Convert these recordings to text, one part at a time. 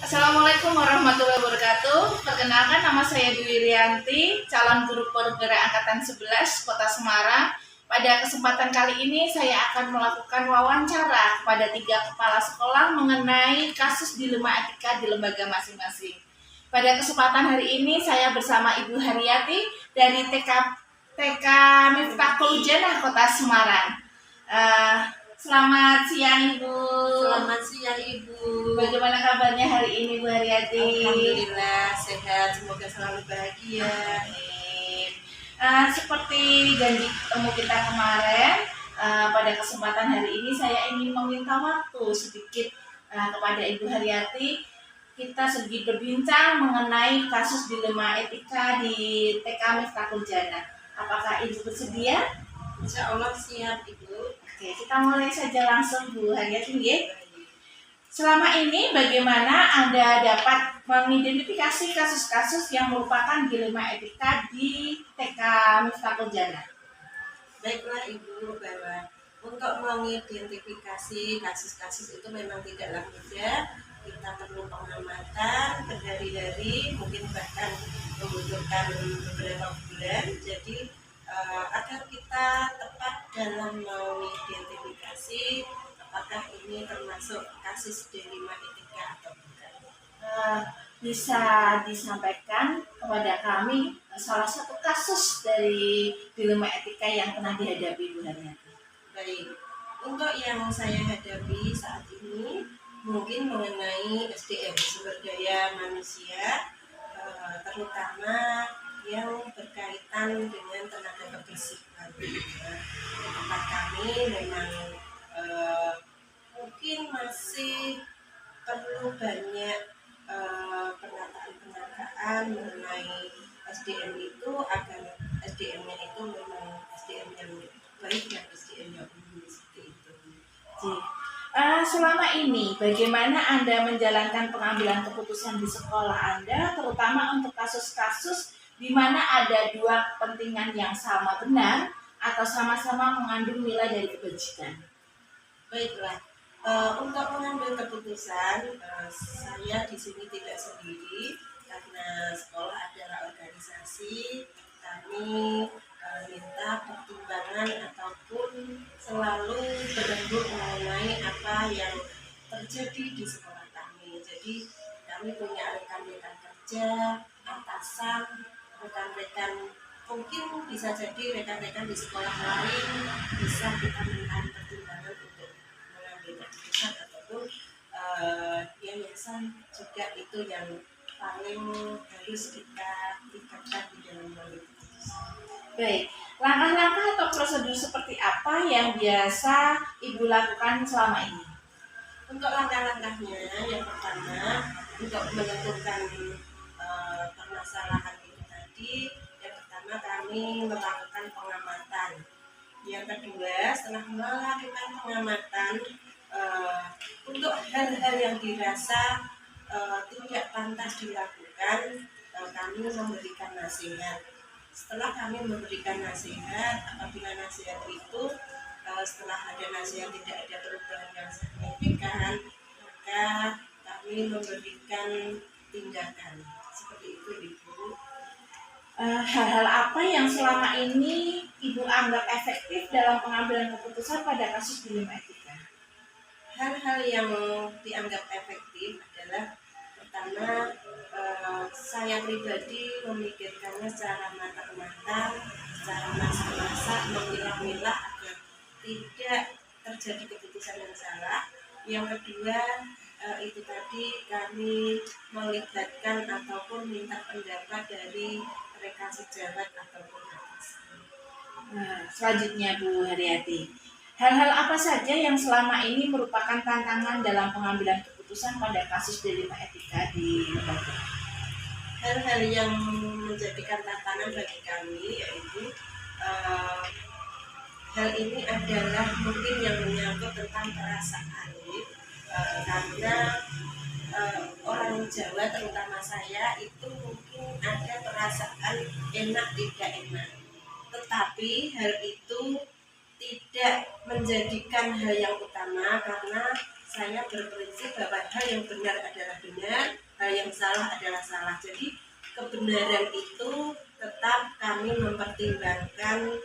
Assalamualaikum warahmatullahi wabarakatuh. Perkenalkan, nama saya Dwi Rianti, calon guru pergerak angkatan 11 Kota Semarang. Pada kesempatan kali ini saya akan melakukan wawancara kepada 3 kepala sekolah mengenai kasus dilema etika di lembaga masing-masing. Pada kesempatan hari ini saya bersama Ibu Haryati dari TK Miftahul Janah Kota Semarang. Selamat siang Ibu. Selamat siang Ibu. Bagaimana kabarnya hari ini Bu Haryati? Alhamdulillah sehat, semoga selalu bahagia. Seperti janji temu kita kemarin, pada kesempatan hari ini saya ingin meminta waktu sedikit kepada Ibu Haryati. Kita sedikit berbincang mengenai kasus dilema etika di TK Miftahul Janah. Apakah Ibu bersedia? Insya Allah siap Ibu. Oke, kita mulai saja langsung Bu Haryati ya. Selama ini bagaimana Anda dapat mengidentifikasi kasus-kasus yang merupakan dilema etika di TK Miftahul Janah? Baiklah Ibu, bahwa untuk mengidentifikasi kasus-kasus itu memang tidaklah mudah. Kita perlu pengamatan berhari-hari, mungkin bahkan membutuhkan beberapa bulan. Jadi agar kita tepat dalam mengidentifikasi apakah ini termasuk kasus dilema etika atau bukan. Bisa disampaikan kepada kami salah satu kasus dari dilema etika yang pernah dihadapi Bu Haryati? Baik, untuk yang saya hadapi saat ini mungkin mengenai SDM, sumber daya manusia, terutama yang berkaitan dengan tenaga kebersihan. Di tempat kami memang mungkin masih perlu banyak penataan mengenai SDM itu agar SDM-nya itu memang SDM yang baik dan SDM yang unggul seperti itu. Selama ini bagaimana Anda menjalankan pengambilan keputusan di sekolah Anda, terutama untuk kasus-kasus di mana ada dua kepentingan yang sama benar atau sama-sama mengandung nilai dari kebajikan? Baiklah, untuk mengambil keputusan, saya di sini tidak sendiri karena sekolah adalah organisasi. Kami minta pertimbangan ataupun selalu berembuk mengenai apa yang terjadi di sekolah kami. Jadi kami punya rekan-rekan kerja, atasan, rekan-rekan, mungkin bisa jadi rekan-rekan di sekolah lain bisa kita minta pertimbangan untuk mengambil keputusan ataupun yayasan juga itu yang paling harus kita tingkatkan di dalam mengambil keputusan. Baik, langkah-langkah atau prosedur seperti apa yang biasa Ibu lakukan selama ini? Untuk langkah-langkahnya, yang pertama untuk menentukan permasalahan itu tadi, yang pertama kami melakukan pengamatan. Yang kedua, setelah melakukan pengamatan, untuk hal-hal yang dirasa tidak pantas dilakukan, kami memberikan nasihat. Setelah kami memberikan nasihat, apabila nasihat itu setelah ada nasihat tidak ada perubahan yang signifikan, maka kami memberikan tindakan. Seperti itu Ibu. Hal-hal apa yang selama ini Ibu anggap efektif dalam pengambilan keputusan pada kasus dilema etika? Hal-hal yang dianggap efektif adalah pertama, saya pribadi memikirkannya secara matang-matang, secara masak-masak, memilah-milah agar tidak terjadi keputusan yang salah. Yang kedua, itu tadi kami melibatkan ataupun minta pendapat dari rekan sejawat ataupun atasan. Selanjutnya Bu Haryati, hal-hal apa saja yang selama ini merupakan tantangan dalam pengambilan keputusan pada kasus dilema etika di lembaga? Hal-hal yang menjadikan tantangan bagi kami yaitu hal ini adalah mungkin yang menyangkut tentang perasaan, karena orang Jawa terutama saya itu mungkin ada perasaan enak tidak enak, tetapi hal itu tidak menjadikan hal yang utama karena saya berprinsip bahwa hal yang benar adalah benar. benar, hal yang salah adalah salah. Jadi kebenaran itu tetap kami mempertimbangkan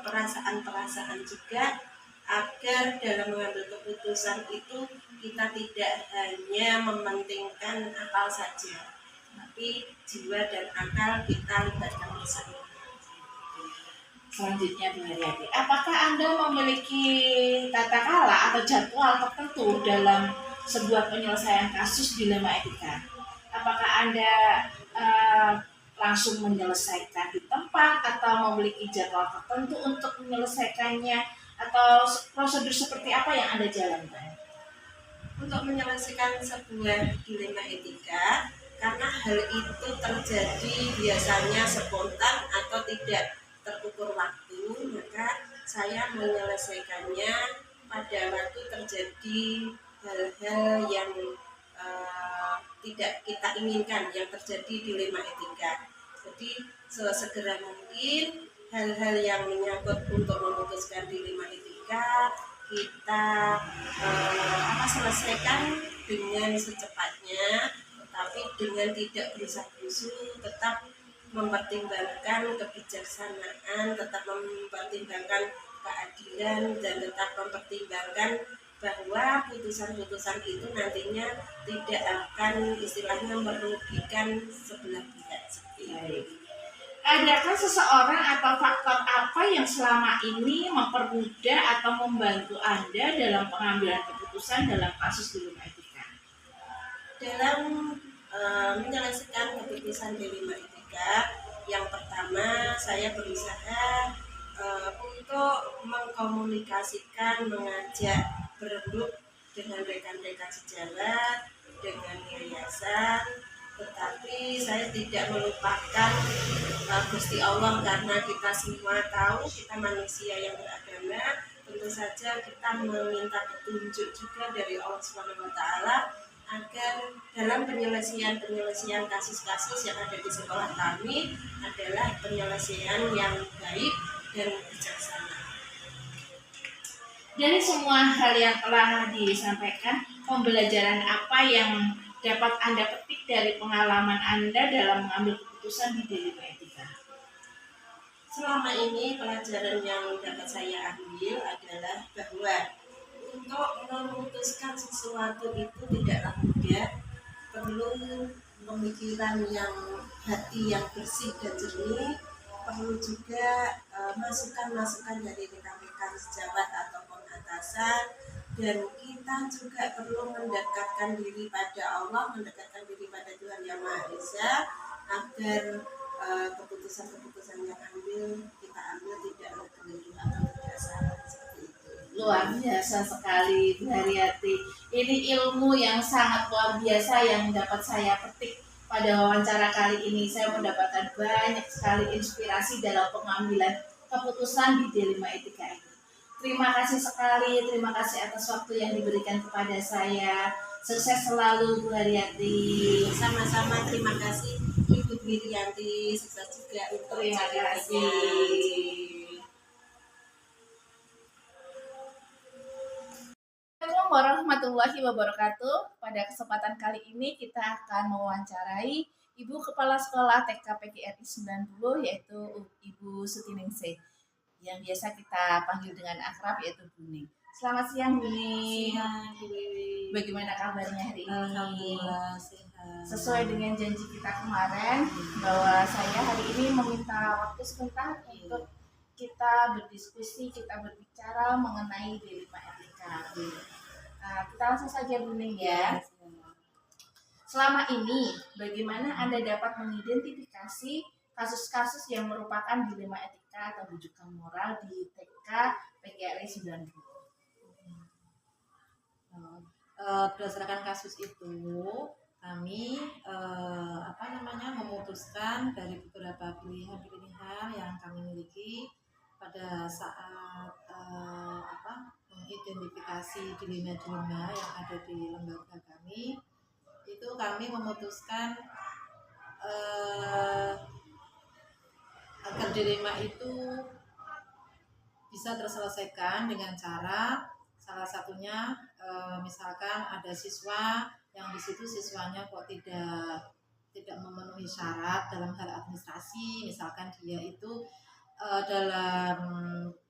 perasaan-perasaan juga, agar dalam mengambil keputusan itu kita tidak hanya mementingkan akal saja, tapi jiwa dan akal kita libatkan bersama. Selanjutnya Bu Haryati, apakah Anda memiliki tata kala atau jadwal tertentu dalam sebuah penyelesaian kasus dilema etika? Apakah Anda eh, langsung menyelesaikan di tempat atau memiliki jadwal tertentu untuk menyelesaikannya, atau prosedur seperti apa yang Anda jalankan? Untuk menyelesaikan sebuah dilema etika, karena hal itu terjadi biasanya spontan atau tidak terukur waktu, maka saya menyelesaikannya pada waktu terjadi hal-hal yang tidak kita inginkan yang terjadi dilema etika. Jadi sesegera mungkin hal-hal yang menyangkut untuk memutuskan dilema etika kita selesaikan dengan secepatnya, tetapi dengan tidak gerusa-gerusu, tetap mempertimbangkan kebijaksanaan, tetap mempertimbangkan keadilan, dan tetap mempertimbangkan bahwa putusan-putusan itu nantinya tidak akan istilahnya merugikan sebelah pihak. Adakah seseorang atau faktor apa yang selama ini mempermudah atau membantu Anda dalam pengambilan keputusan dalam kasus dilema etika? Dalam menyelesaikan keputusan dilema etika, yang pertama saya berusaha untuk mengkomunikasikan, mengajak berembuk dengan rekan-rekan sejawat, dengan yayasan, tetapi saya tidak melupakan Gusti Allah, karena kita semua tahu kita manusia yang beragama, tentu saja kita meminta petunjuk juga dari Allah Subhanahu wa taala agar dalam penyelesaian kasus-kasus yang ada di sekolah kami adalah penyelesaian yang baik dan bijaksana. Dari semua hal yang telah disampaikan, pembelajaran apa yang dapat Anda petik dari pengalaman Anda dalam mengambil keputusan di dilema etika? Selama ini pelajaran yang dapat saya ambil adalah bahwa untuk memutuskan sesuatu itu tidaklah mudah, perlu pemikiran yang hati yang bersih dan jernih, perlu juga masukan-masukan dari rekan-rekan sejawat ataupun atasan, dan kita juga perlu mendekatkan diri pada Allah, mendekatkan diri pada Tuhan Yang Maha Esa, agar keputusan-keputusan yang kita ambil tidaklah keliru atau tidak salah. Luar biasa sekali Bu Haryati. Ini ilmu yang sangat luar biasa yang dapat saya petik pada wawancara kali ini. Saya mendapatkan banyak sekali inspirasi dalam pengambilan keputusan di dilema etika ini. Terima kasih sekali, terima kasih atas waktu yang diberikan kepada saya. Sukses selalu Bu Haryati. Sama-sama, terima kasih Ibu Wirianti, sukses juga untuk terima kasih. Assalamualaikum warahmatullahi wabarakatuh. Pada kesempatan kali ini kita akan mewawancarai Ibu Kepala Sekolah TK PGRI 90, yaitu Ibu Sutiningsih, yang biasa kita panggil dengan akrab yaitu Buning. Selamat siang Buning. Siang Bu Wiwi. Bagaimana kabarnya hari ini? Alhamdulillah sehat. Sesuai dengan janji kita kemarin bahwa saya hari ini meminta waktu sebentar untuk kita berdiskusi, kita berbicara mengenai dilema etika. Nah, kita langsung saja Buning ya. Selama ini, bagaimana Anda dapat mengidentifikasi kasus-kasus yang merupakan dilema etika atau rujukan moral di TK PGRI 90? Berdasarkan kasus itu, kami memutuskan dari beberapa pilihan-pilihan yang kami miliki pada saat mengidentifikasi dilema-dilema yang ada di lembaga kami. Itu kami memutuskan agar dilema itu bisa terselesaikan dengan cara, salah satunya misalkan ada siswa yang di situ siswanya kok tidak memenuhi syarat dalam hal administrasi, misalkan dia itu dalam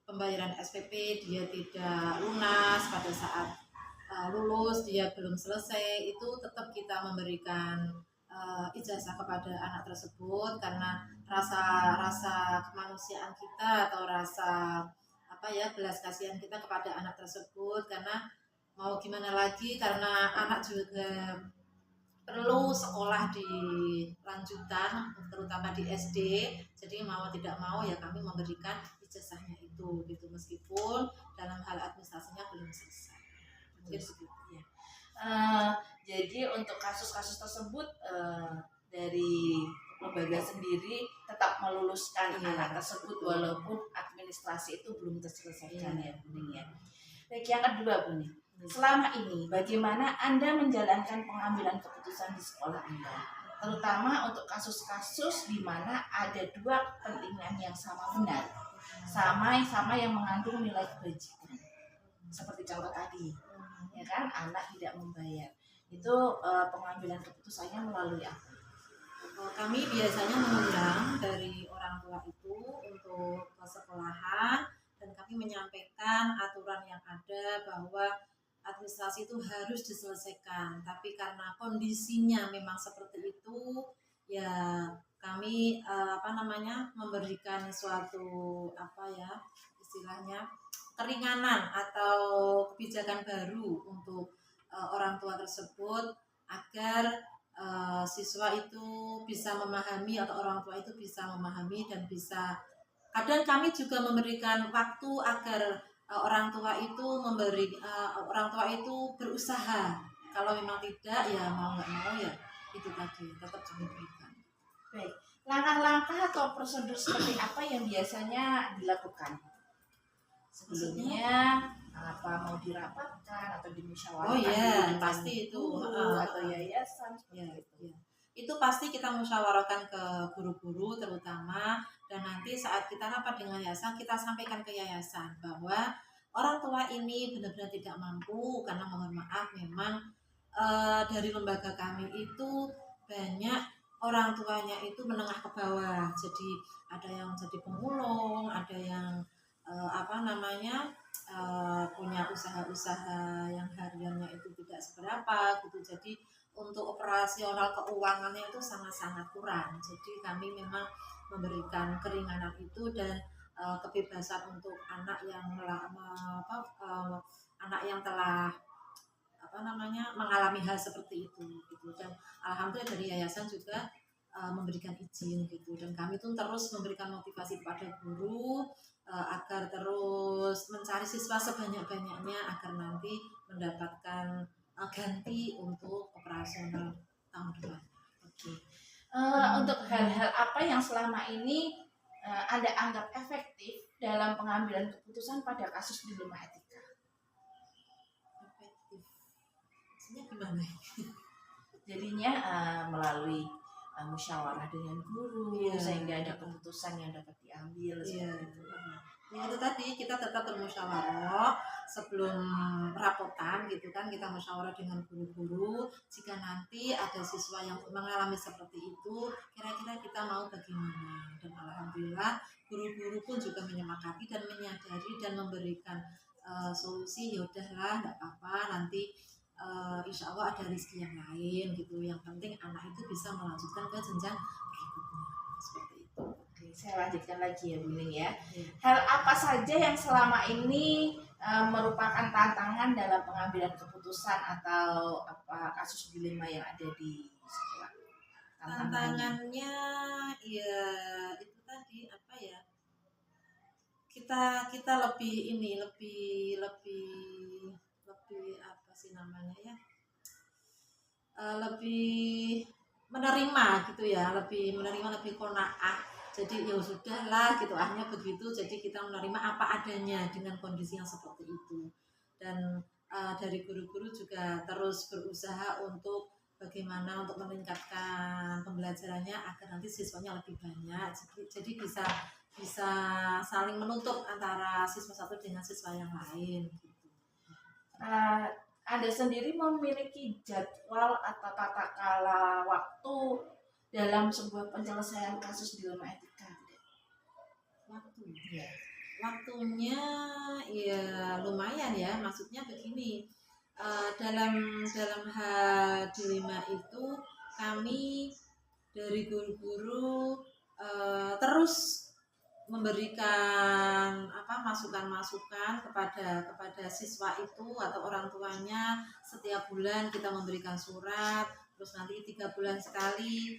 pembayaran SPP dia tidak lunas pada saat lulus, dia belum selesai, itu tetap kita memberikan ijazah kepada anak tersebut karena rasa rasa kemanusiaan kita atau rasa belas kasihan kita kepada anak tersebut, karena mau gimana lagi, karena anak juga perlu sekolah di lanjutan terutama di SD, jadi mau tidak mau ya kami memberikan ijazahnya itu gitu, meskipun dalam hal administrasinya belum selesai. Mungkin begitu ya. Jadi untuk kasus-kasus tersebut dari lembaga sendiri tetap meluluskan anak tersebut walaupun administrasi itu belum terselesaikan ya Buning ya. Baik, yang kedua Buning, selama ini bagaimana Anda menjalankan pengambilan keputusan di sekolah Anda, terutama untuk kasus-kasus di mana ada dua kepentingan yang sama benar, sama yang mengandung nilai kebajikan, seperti contoh tadi, ya kan, anak tidak membayar, itu pengambilan keputusannya melalui apa? Kami biasanya mengundang dari orang tua itu untuk ke sekolahan, dan kami menyampaikan aturan yang ada bahwa administrasi itu harus diselesaikan, tapi karena kondisinya memang seperti itu ya kami memberikan suatu istilahnya keringanan atau kebijakan baru untuk orang tua tersebut agar siswa itu bisa memahami atau orang tua itu bisa memahami dan bisa, kadang kami juga memberikan waktu agar orang tua itu berusaha, kalau memang tidak ya mau nggak mau ya itu tadi tetap kami berikan. Baik, langkah-langkah atau prosedur seperti apa yang biasanya dilakukan sebelumnya? Apa mau dirapatkan atau dimusyawarahkan? Oh iya, pasti itu atau yayasan ya, ya. Itu pasti kita musyawarahkan ke guru-guru terutama, dan nanti saat kita rapat dengan yayasan kita sampaikan ke yayasan bahwa orang tua ini benar-benar tidak mampu, karena mohon maaf memang dari lembaga kami itu banyak orang tuanya itu menengah ke bawah, jadi ada yang jadi pemulung, ada yang punya usaha-usaha yang hariannya itu tidak seberapa gitu, jadi untuk operasional keuangannya itu sangat-sangat kurang. Jadi kami memang memberikan keringanan itu dan kebebasan untuk anak yang telah mengalami hal seperti itu gitu. Dan alhamdulillah dari yayasan juga memberikan izin gitu, dan kami tuh terus memberikan motivasi kepada guru agar terus mencari siswa sebanyak-banyaknya agar nanti mendapatkan ganti untuk operasional tahun depan. Oke. Untuk hal-hal apa yang selama ini Anda anggap efektif dalam pengambilan keputusan pada kasus dilema etika? Efektif, maksudnya gimana? Jadinya melalui musyawarah dengan guru, sehingga ada keputusan yang dapat diambil. Ya itu tadi, kita tetap bermusyawarah sebelum rapotan gitu kan, kita musyawarah dengan guru-guru. Jika nanti ada siswa yang mengalami seperti itu, kira-kira kita mau bagaimana, dan alhamdulillah guru-guru pun juga menyepakati dan menyadari dan memberikan solusi. Ya udahlah, enggak apa-apa, nanti insya Allah ada rezeki yang lain gitu, yang penting anak itu bisa melanjutkan ke jenjang berikutnya, seperti itu. Oke, saya lanjutkan lagi ya Buning ya. Hal apa saja yang selama ini merupakan tantangan dalam pengambilan keputusan atau kasus dilema yang ada di sekolah? Tantangannya ya itu tadi kita lebih lebih menerima gitu ya, lebih qanaah. Jadi ya sudahlah gitu, akhirnya begitu. Jadi kita menerima apa adanya dengan kondisi yang seperti itu. Dan dari guru-guru juga terus berusaha untuk bagaimana untuk meningkatkan pembelajarannya agar nanti siswanya lebih banyak. Jadi bisa saling menutup antara siswa satu dengan siswa yang lain gitu. Anda sendiri memiliki jadwal atau tata kala waktu dalam sebuah penyelesaian kasus dilema etika tidak? Waktu ya. Waktunya ya lumayan ya, maksudnya begini, dalam hal dilema itu kami dari guru-guru terus memberikan masukan-masukan kepada siswa itu atau orang tuanya. Setiap bulan kita memberikan surat, terus nanti 3 bulan sekali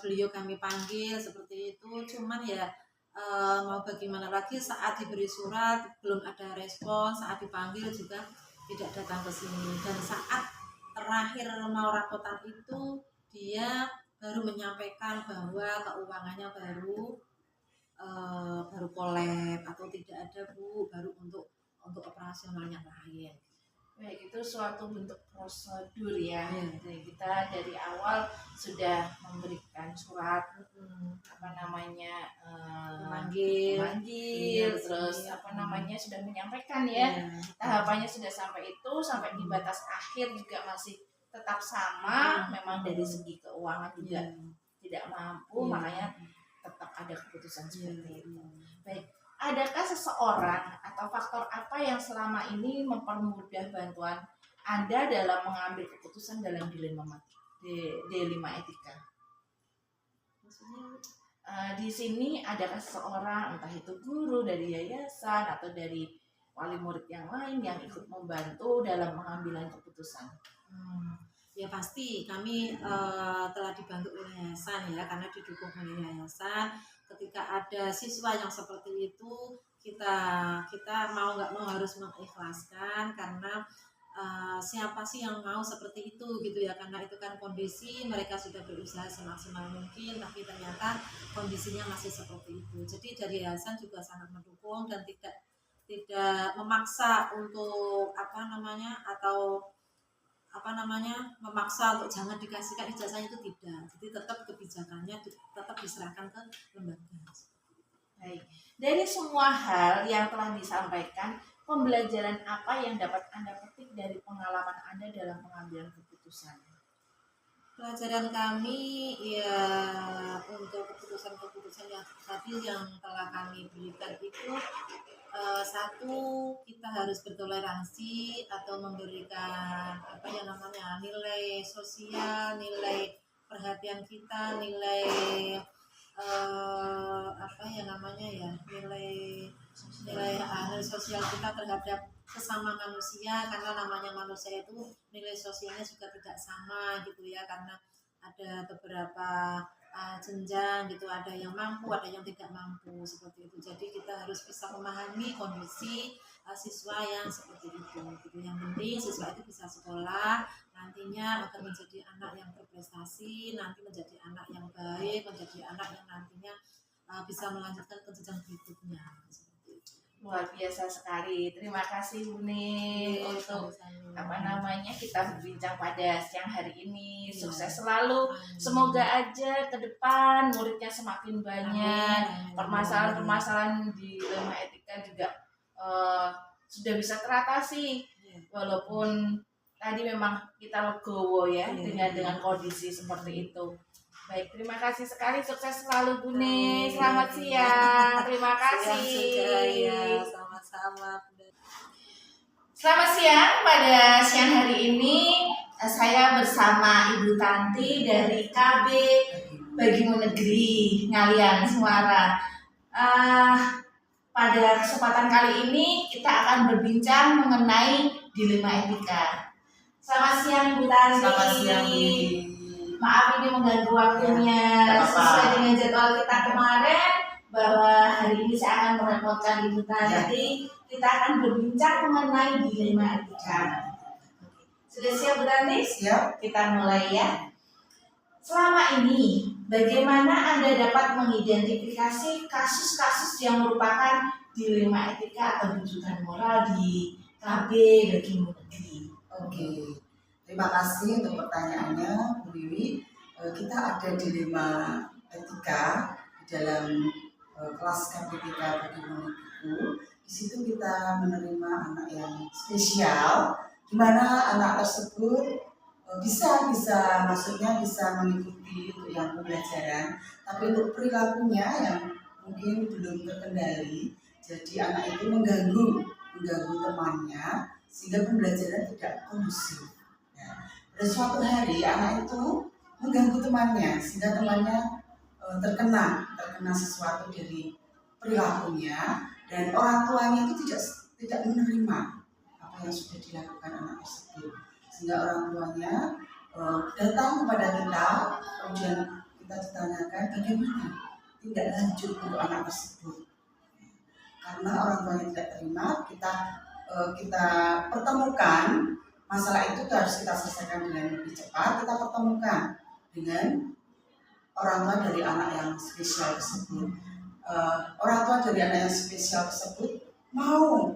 beliau kami panggil seperti itu. Cuman ya mau bagaimana lagi, saat diberi surat belum ada respon, saat dipanggil juga tidak datang ke sini, dan saat terakhir mau rapotan itu dia baru menyampaikan bahwa keuangannya baru kolab atau tidak ada Bu, baru untuk operasionalnya lain. Baik, itu suatu bentuk prosedur ya. Jadi kita dari awal sudah memberikan surat Memanggil, terus sudah menyampaikan ya. Tahapannya sudah sampai itu, sampai di batas akhir juga masih tetap sama. Memang dari segi keuangan juga tidak mampu, makanya tetap ada keputusan seperti itu. Baik, adakah seseorang atau faktor apa yang selama ini mempermudah bantuan Anda dalam mengambil keputusan dalam dilema etika? Maksudnya di sini adakah seseorang, entah itu guru dari yayasan atau dari wali murid yang lain yang ikut membantu dalam pengambilan keputusan? Ya pasti kami telah dibantu oleh yayasan ya, karena didukung oleh yayasan. Ketika ada siswa yang seperti itu, kita mau nggak mau harus mengikhlaskan, karena siapa sih yang mau seperti itu gitu ya, karena itu kan kondisi mereka sudah berusaha semaksimal mungkin tapi ternyata kondisinya masih seperti itu. Jadi dari yayasan juga sangat mendukung dan tidak memaksa untuk memaksa untuk jangan dikasihkan ijazah, itu tidak. Jadi tetap kebijakannya tetap diserahkan ke lembaga. Baik, dari semua hal yang telah disampaikan, pembelajaran apa yang dapat Anda petik dari pengalaman Anda dalam pengambilan keputusan? Pelajaran kami ya untuk keputusan-keputusan yang tadi yang telah kami berikan itu, satu, kita harus bertoleransi atau memberikan nilai sosial, nilai perhatian kita, nilai nilai sosial kita terhadap sesama manusia, karena namanya manusia itu nilai sosialnya juga tidak sama gitu ya, karena ada beberapa jenjang gitu, ada yang mampu, ada yang tidak mampu seperti itu. Jadi kita harus bisa memahami kondisi siswa yang seperti itu gitu. Yang penting siswa itu bisa sekolah, nantinya akan menjadi anak yang berprestasi, nanti menjadi anak yang baik, menjadi anak yang nantinya bisa melanjutkan ke jenjang berikutnya. Luar biasa sekali. Terima kasih Bu Ning untuk kita berbincang pada siang hari ini. Sukses selalu. Semoga aja ke depan muridnya semakin banyak. Permasalahan-permasalahan di dilema etika juga sudah bisa teratasi. Walaupun tadi memang kita legowo ya dengan kondisi seperti itu. Baik, terima kasih sekali. Sukses selalu Bu Ning. Selamat siang. Terima kasih. Sama-sama. Selamat siang. Pada siang hari ini saya bersama Ibu Tanti dari KB Bagimu Negeri Ngalian Semarang. Pada kesempatan kali ini kita akan berbincang mengenai dilema etika. Selamat siang Bu Tanti. Selamat siang Bu. Maaf ini mengganggu waktunya. Sesuai dengan jadwal kita kemarin bahwa hari ini saya akan merepotkan Ibu Tanti. Kita akan berbincang mengenai dilema etika. Sudah siap Bu Tanti? Siap. Kita mulai ya. Selama ini bagaimana Anda dapat mengidentifikasi kasus-kasus yang merupakan dilema etika atau rujukan moral di KB Bagimu Negeri? Oke. Terima kasih untuk pertanyaannya, Bu Wiwi. Kita ada dilema etika di dalam kelas KPPK Bagimu Negeri. Di situ kita menerima anak yang spesial di mana anak tersebut bisa maksudnya bisa mengikuti untuk yang pembelajaran, tapi untuk perilakunya yang mungkin belum terkendali, jadi anak itu mengganggu temannya sehingga pembelajaran tidak kondusif. Ya. Pada suatu hari anak itu mengganggu temannya sehingga temannya terkena sesuatu dari perilakunya, dan orang tuanya itu tidak menerima apa yang sudah dilakukan anak tersebut, sehingga orang tuanya datang kepada kita, kemudian kita ditanyakan bagaimana tindak lanjut untuk anak tersebut. Karena orang tuanya tidak terima, kita pertemukan masalah itu harus kita selesaikan dengan lebih cepat. Kita pertemukan dengan orang tua dari anak yang spesial tersebut. Orang tua dari anak yang spesial tersebut mau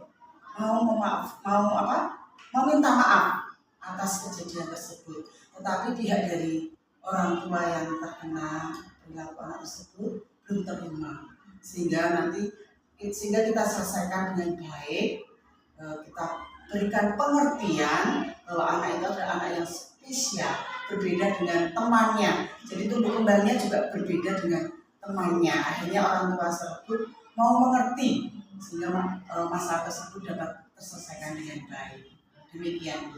minta maaf atas kejadian tersebut, tetapi pihak dari orang tua yang terkena perilaku anak tersebut belum terima, sehingga kita selesaikan dengan baik. Kita berikan pengertian bahwa anak itu adalah anak yang spesial, berbeda dengan temannya, jadi tumbuh kembangnya juga berbeda dengan temannya. Akhirnya orang tua tersebut mau mengerti sehingga masalah tersebut dapat terselesaikan dengan baik. Demikian.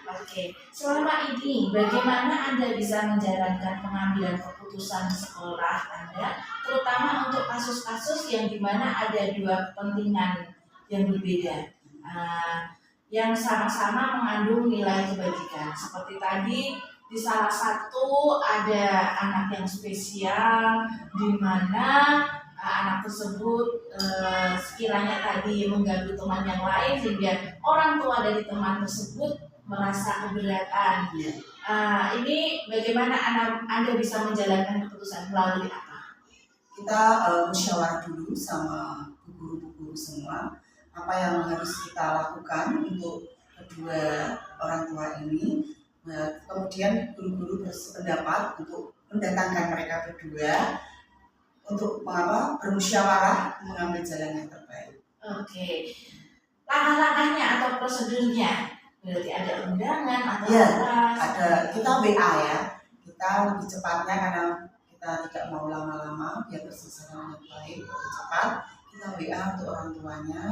Oke, selama ini bagaimana Anda bisa menjalankan pengambilan keputusan di sekolah Anda, terutama untuk kasus-kasus yang dimana ada dua kepentingan yang berbeda, yang sama-sama mengandung nilai kebajikan. Seperti tadi di salah satu ada anak yang spesial, di mana anak tersebut sekiranya tadi mengganggu teman yang lain sehingga orang tua dari teman tersebut merasa keberatan. Ini bagaimana Anda bisa menjalankan keputusan melalui apa? Kita musyawarah dulu sama guru-guru semua apa yang harus kita lakukan untuk kedua orang tua ini. Kemudian guru-guru bersependapat untuk mendatangkan mereka berdua untuk bermusyawarah mengambil jalan yang terbaik. Oke, langkah-langkahnya atau prosedurnya berarti ada undangan atau ya, apa? Ada, kita WA ya. Kita lebih cepatnya karena kita tidak mau lama-lama biar terselesaikan dengan baik, lebih cepat. Kita WA untuk orang tuanya.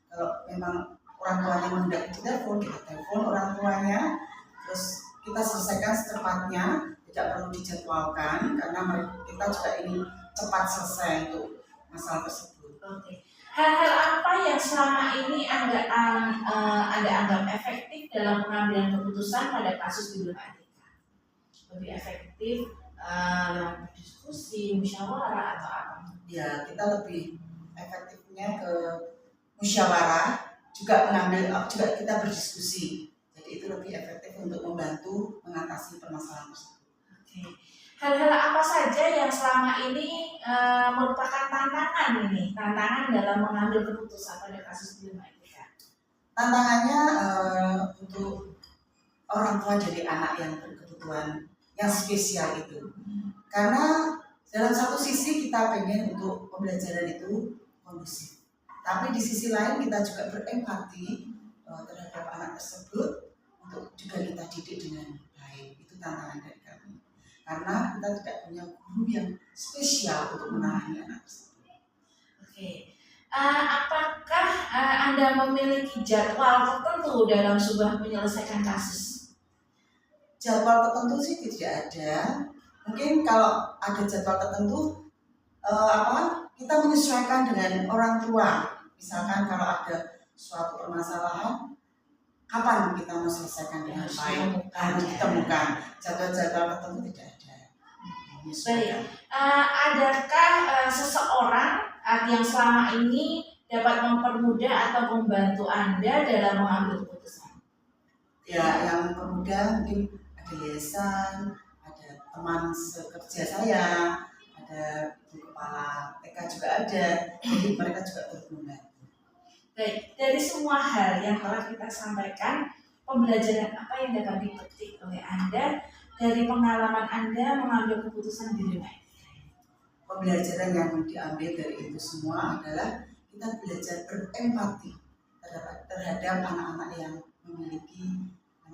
Kalau memang orang tuanya menghendaki telepon, kita telepon orang tuanya. Terus kita selesaikan secepatnya, tidak perlu dijadwalkan karena kita juga ingin cepat selesai untuk masalah tersebut. Oke. Hal-hal apa yang selama ini Anda anggap efektif dalam pengambilan keputusan pada kasus di Problematika? Lebih efektif lewat diskusi, musyawarah atau apa? Ya, kita lebih efektifnya ke musyawarah, juga kita berdiskusi. Jadi itu lebih efektif untuk membantu mengatasi permasalahan tersebut. Oke. Hal-hal apa saja yang selama ini merupakan tantangan dalam mengambil keputusan pada kasus Problematika? Tantangannya untuk orang tua jadi anak yang berkebutuhan yang spesial itu, karena dalam satu sisi kita pengen untuk pembelajaran itu kondusif, tapi di sisi lain kita juga berempati terhadap anak tersebut untuk juga kita didik dengan baik. Itu tantangan dari kami, karena kita tidak punya guru yang spesial untuk menangani anak tersebut. Oke. Apakah Anda memiliki jadwal tertentu dalam sebuah menyelesaikan kasus? Jadwal tertentu sih tidak ada. Mungkin kalau ada jadwal tertentu, kita menyesuaikan dengan orang tua. Misalkan kalau ada suatu permasalahan, kapan kita mau selesaikan dengan baik, harus ditemukan. Jadwal-jadwal tertentu tidak ada. Baik. Adakah seseorang yang selama ini dapat mempermudah atau membantu Anda dalam mengambil keputusan? Ya, yang mempermudah mungkin ada yayasan, ada teman sekerja saya, ada ibu kepala TK juga ada, jadi mereka juga turut membantu. Baik, dari semua hal yang telah kita sampaikan, pembelajaran apa yang dapat dipetik oleh Anda dari pengalaman Anda mengambil keputusan di rumah? Pembelajaran yang diambil dari itu semua adalah kita belajar berempati terhadap anak-anak yang memiliki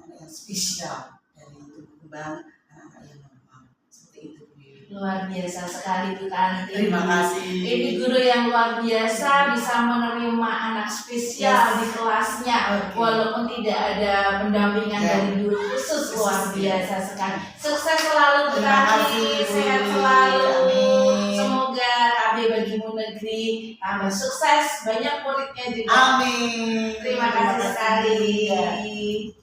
anak-anak yang spesial dari tumbuh kembang anak-anak yang normal. Seperti itu Bu Wiwi. Luar biasa sekali Bu Tanti. Terima kasih. Ini guru yang luar biasa bisa menerima anak spesial Yes. di kelasnya, Oke. walaupun tidak ada pendampingan Ya. dari guru khusus. Luar biasa sekali. Sukses selalu Bu Terima Tanti, kasih, Bu sehat Wiwi. selalu. Amin. Semoga KB Bagimu Negeri tambah sukses, banyak muridnya juga. Amin. Terima kasih sekali. Ya.